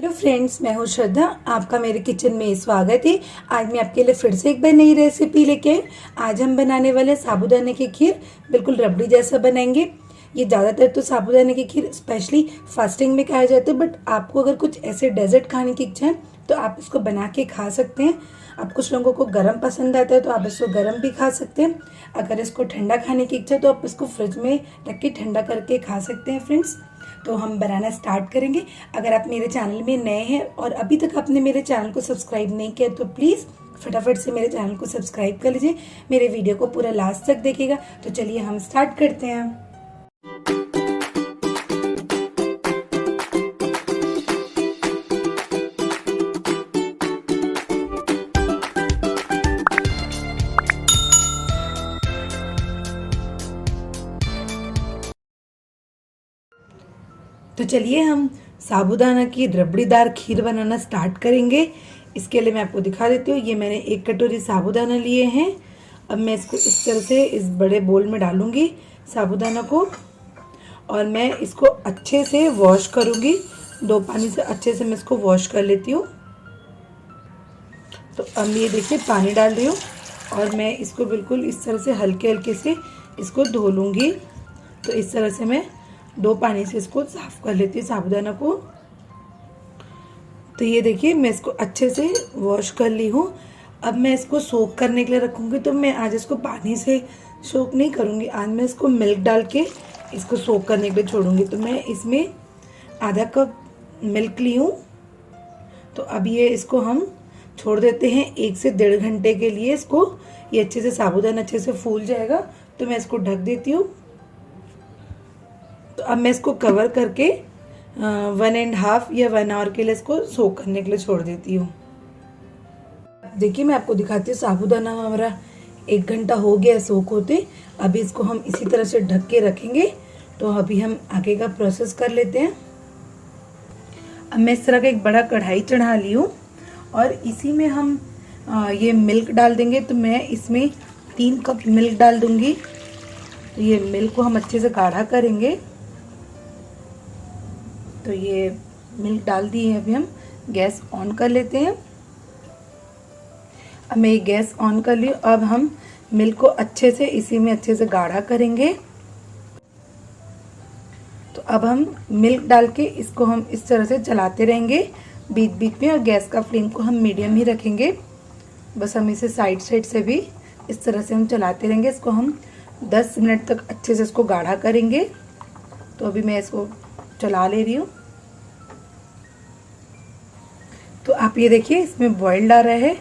Hello friends, मैं हूँ श्रद्धा। आपका मेरे किचन में स्वागत है। आज मैं आपके लिए फिर से एक बार नई रेसिपी लेके आई। आज हम बनाने वाले साबूदाने की खीर। बिल्कुल रबड़ी जैसा बनाएंगे। ये ज़्यादातर तो साबूदाने की खीर स्पेशली फास्टिंग में खाया जाता है, बट आपको अगर कुछ ऐसे डेजर्ट खाने की इच्छा है तो आप इसको बना के खा सकते हैं। अब कुछ लोगों को गर्म पसंद आता है तो आप इसको गर्म भी खा सकते हैं। अगर इसको ठंडा खाने की इच्छा है तो आप इसको फ्रिज में रख के ठंडा करके खा सकते हैं फ्रेंड्स। तो हम बनाना स्टार्ट करेंगे। अगर आप मेरे चैनल में नए हैं और अभी तक आपने मेरे चैनल को सब्सक्राइब नहीं किया तो प्लीज़ फटाफट से मेरे चैनल को सब्सक्राइब कर लीजिए। मेरे वीडियो को पूरा लास्ट तक देखिएगा। तो चलिए हम स्टार्ट करते हैं। तो चलिए हम साबूदाना की रबड़ीदार खीर बनाना स्टार्ट करेंगे। इसके लिए मैं आपको दिखा देती हूँ। ये मैंने 1 कटोरी साबूदाना लिए हैं। अब मैं इसको इस तरह से इस बड़े बोल में डालूंगी साबूदाना को, और मैं इसको अच्छे से वॉश करूँगी। 2 पानी से अच्छे से मैं इसको वॉश कर लेती हूँ। तो अब ये देखिए पानी डाल रही हूँ और मैं इसको बिल्कुल इस तरह से हल्के हल्के से इसको धो लूँगी। तो इस तरह से मैं 2 पानी से इसको साफ कर लेती हूँ साबूदाना को। तो ये देखिए मैं इसको अच्छे से वॉश कर ली हूँ। अब मैं इसको सोक करने के लिए रखूँगी। तो मैं आज इसको पानी से सोक नहीं करूँगी, आज मैं इसको मिल्क डाल के इसको सोक करने के लिए छोड़ूंगी। तो मैं इसमें आधा कप मिल्क ली हूँ। तो अब ये इसको हम छोड़ देते हैं 1 से 1.5 घंटे के लिए। इसको ये अच्छे से साबूदाना अच्छे से फूल जाएगा। तो मैं इसको ढक देती हूँ। तो अब मैं इसको कवर करके 1.5 या 1 आवर के लिए इसको सोक करने के लिए छोड़ देती हूँ। देखिए मैं आपको दिखाती हूँ। साबूदाना हमारा 1 घंटा हो गया सोक होते। अभी इसको हम इसी तरह से ढक के रखेंगे। तो अभी हम आगे का प्रोसेस कर लेते हैं। अब मैं इस तरह का एक बड़ा कढ़ाई चढ़ा ली हूँ और इसी में हम ये मिल्क डाल देंगे। तो मैं इसमें 3 कप मिल्क डाल दूँगी। तो ये मिल्क को हम अच्छे से गाढ़ा करेंगे। तो ये मिल्क डाल दी है। अभी हम गैस ऑन कर लेते हैं। अब मैं ये गैस ऑन कर ली। अब हम मिल्क को अच्छे से इसी में अच्छे से गाढ़ा करेंगे। तो अब हम मिल्क डाल के इसको हम इस तरह से चलाते रहेंगे बीच बीच में, और गैस का फ्लेम को हम मीडियम ही रखेंगे। बस हम इसे साइड साइड से भी इस तरह से हम चलाते रहेंगे। इसको हम 10 मिनट तक अच्छे से इसको गाढ़ा करेंगे। तो अभी मैं इसको चला ले रही हूँ। तो आप ये देखिए इसमें बॉइल्ड आ रहा है।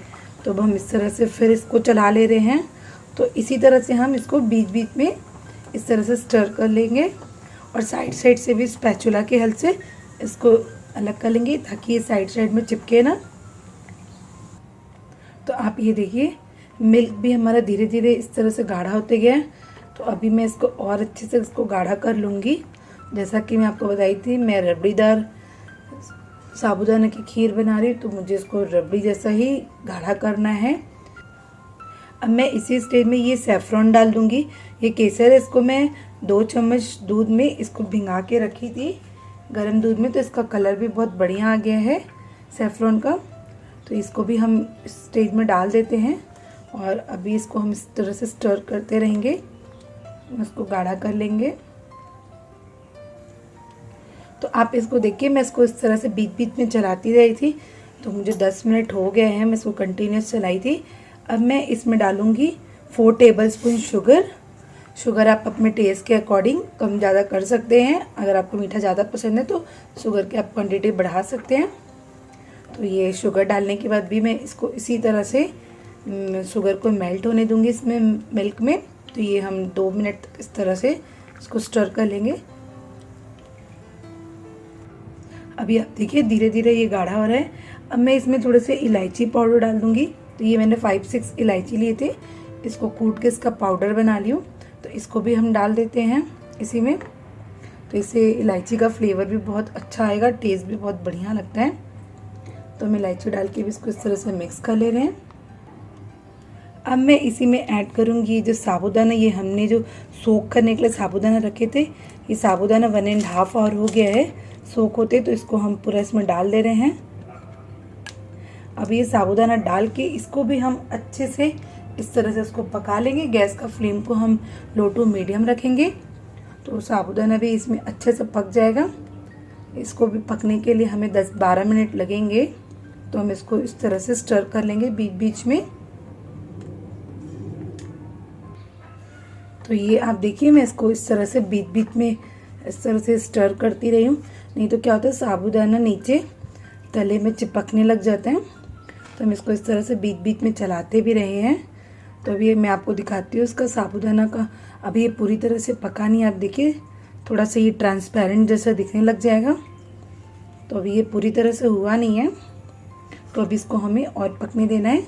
तो अब हम इस तरह से फिर इसको चला ले रहे हैं। तो इसी तरह से हम इसको बीच बीच में इस तरह से स्टर कर लेंगे और साइड साइड से भी स्पैचुला के हेल्प से इसको अलग कर लेंगे ताकि ये साइड साइड में चिपके ना। तो आप ये देखिए मिल्क भी हमारा धीरे धीरे इस तरह से गाढ़ा होते गया है। तो अभी मैं इसको और अच्छे से इसको गाढ़ा कर लूँगी। जैसा कि मैं आपको बताई थी, मैं रबड़ीदार साबूदाना की खीर बना रही हूँ, तो मुझे इसको रबड़ी जैसा ही गाढ़ा करना है। अब मैं इसी स्टेज में ये सैफरॉन डाल दूँगी। ये केसर है, इसको मैं 2 चम्मच दूध में इसको भिंगा के रखी थी गर्म दूध में। तो इसका कलर भी बहुत बढ़िया आ गया है सैफरॉन का। तो इसको भी हम इस स्टेज में डाल देते हैं और अभी इसको हम इस तरह से स्टर करते रहेंगे। इसको गाढ़ा कर लेंगे। तो आप इसको देखिए मैं इसको इस तरह से बीच बीच में चलाती रही थी। तो मुझे 10 मिनट हो गए हैं, मैं इसको कंटिन्यूस चलाई थी। अब मैं इसमें डालूँगी 4 टेबलस्पून शुगर आप अपने टेस्ट के अकॉर्डिंग कम ज़्यादा कर सकते हैं। अगर आपको मीठा ज़्यादा पसंद है तो शुगर की आप क्वांटिटी बढ़ा सकते हैं। तो ये शुगर डालने के बाद भी मैं इसको इसी तरह से शुगर को मेल्ट होने दूँगी इसमें मिल्क में। तो ये हम 2 मिनट तक इस तरह से इसको स्टर कर लेंगे। अभी आप देखिए धीरे धीरे ये गाढ़ा हो रहा है। अब मैं इसमें थोड़े से इलायची पाउडर डाल दूँगी। तो ये मैंने 5-6 इलायची लिए थे, इसको कूट के इसका पाउडर बना ली हूँ। तो इसको भी हम डाल देते हैं इसी में। तो इससे इलायची का फ्लेवर भी बहुत अच्छा आएगा, टेस्ट भी बहुत बढ़िया लगता है। तो मैं इलायची डाल के भी इसको इस तरह से मिक्स कर ले रहे हैं। अब मैं इसी में ऐड करूँगी जो साबूदाना, ये हमने जो सोक करने के लिए साबूदाना रखे थे, ये साबूदाना 1.5 आवर हो गया है। सोख होते, तो इसको हम पूरा इसमें डाल दे रहे हैं। अब ये साबूदाना डाल के इसको भी हम अच्छे से इस तरह से इसको पका लेंगे। गैस का फ्लेम को हम लो टू मीडियम रखेंगे, तो साबूदाना भी इसमें अच्छे से पक जाएगा। इसको भी पकने के लिए हमें 10-12 मिनट लगेंगे, तो हम इसको इस तरह से स्टर कर लेंगे बीच बीच में। तो ये आप देखिए, मैं इसको इस तरह से बीच बीच में इस तरह से स्टर करती रही हूँ, नहीं तो क्या होता है साबूदाना नीचे तले में चिपकने लग जाते हैं। तो हम इसको इस तरह से बीच बीच में चलाते भी रहे हैं। तो अभी मैं आपको दिखाती हूँ इसका साबूदाना का। अभी ये पूरी तरह से पका नहीं, आप देखिए थोड़ा सा ये ट्रांसपेरेंट जैसा दिखने लग जाएगा। तो अभी ये पूरी तरह से हुआ नहीं है, तो अभी इसको हमें और पकने देना है।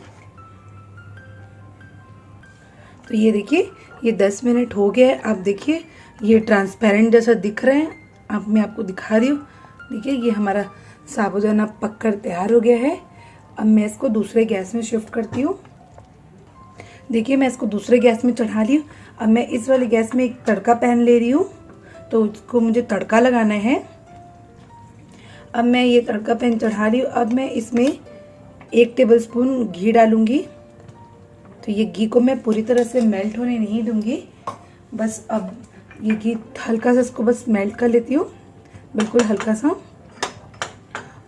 तो ये देखिए, ये 10 मिनट हो गया है। आप देखिए ये ट्रांसपेरेंट जैसा दिख रहा है। अब मैं आपको दिखा रही हूँ, देखिए ये हमारा साबूदाना पक कर तैयार हो गया है। अब मैं इसको दूसरे गैस में शिफ्ट करती हूँ। देखिए मैं इसको दूसरे गैस में चढ़ा ली हूँ। अब मैं इस वाले गैस में एक तड़का पैन ले रही हूँ, तो उसको मुझे तड़का लगाना है। अब मैं ये तड़का पैन चढ़ा रही हूँ। अब मैं इसमें 1 टेबलस्पून घी डालूंगी। तो ये घी को मैं पूरी तरह से मेल्ट होने नहीं दूंगी, बस अब ये घी हल्का सा इसको बस मेल्ट कर लेती हूँ, बिल्कुल हल्का सा।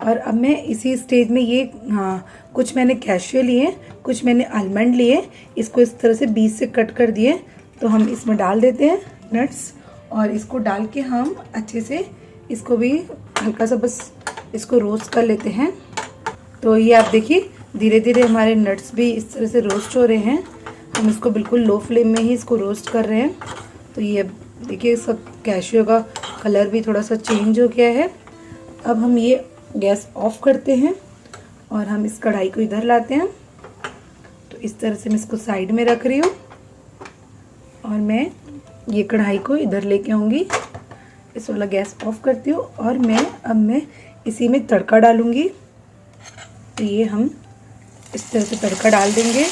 और अब मैं इसी स्टेज में ये कुछ मैंने कैश्यू लिए, कुछ मैंने आलमंड लिए, इसको इस तरह से बीच से कट कर दिए। तो हम इसमें डाल देते हैं नट्स, और इसको डाल के हम अच्छे से इसको भी हल्का सा बस इसको रोस्ट कर लेते हैं। तो ये आप देखिए धीरे धीरे हमारे नट्स भी इस तरह से रोस्ट हो रहे हैं। हम इसको बिल्कुल लो फ्लेम में ही इसको रोस्ट कर रहे हैं। तो ये देखिए इसका कैश्यू का कलर भी थोड़ा सा चेंज हो गया है। अब हम ये गैस ऑफ करते हैं और हम इस कढ़ाई को इधर लाते हैं। तो इस तरह से मैं इसको साइड में रख रही हूँ और मैं ये कढ़ाई को इधर लेके आऊँगी। इस वाला गैस ऑफ करती हूँ और अब मैं इसी में तड़का डालूँगी। तो ये हम इस तरह से तड़का डाल देंगे।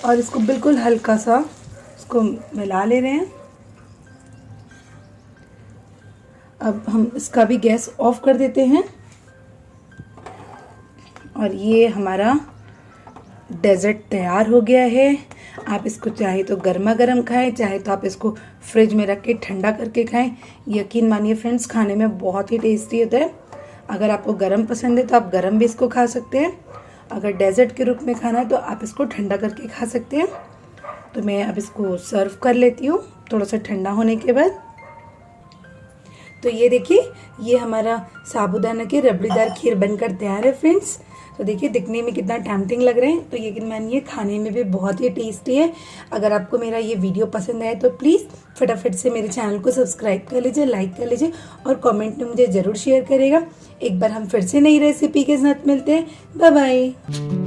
और इसको बिल्कुल हल्का सा इसको मिला ले रहे हैं। अब हम इसका भी गैस ऑफ कर देते हैं। और ये हमारा डेजर्ट तैयार हो गया है। आप इसको चाहे तो गर्मा गर्म खाएं, चाहे तो आप इसको फ्रिज में रख के ठंडा करके खाएं। यकीन मानिए फ्रेंड्स, खाने में बहुत ही टेस्टी होता है। अगर आपको गर्म पसंद है तो आप गर्म भी इसको खा सकते हैं। अगर डेजर्ट के रूप में खाना है तो आप इसको ठंडा करके खा सकते हैं। तो मैं अब इसको सर्व कर लेती हूँ थोड़ा सा ठंडा होने के बाद। तो ये देखिए, ये हमारा साबूदाना की रबड़ीदार खीर बनकर तैयार है फ्रेंड्स। तो देखिए दिखने में कितना टेम्पटिंग लग रहे हैं, तो यकीन मानिए खाने में भी बहुत ही टेस्टी है। अगर आपको मेरा ये वीडियो पसंद आए तो प्लीज़ फटाफट से मेरे चैनल को सब्सक्राइब कर लीजिए, लाइक कर लीजिए और कमेंट में मुझे ज़रूर शेयर करेगा। एक बार हम फिर से नई रेसिपी के साथ मिलते हैं। Bye bye.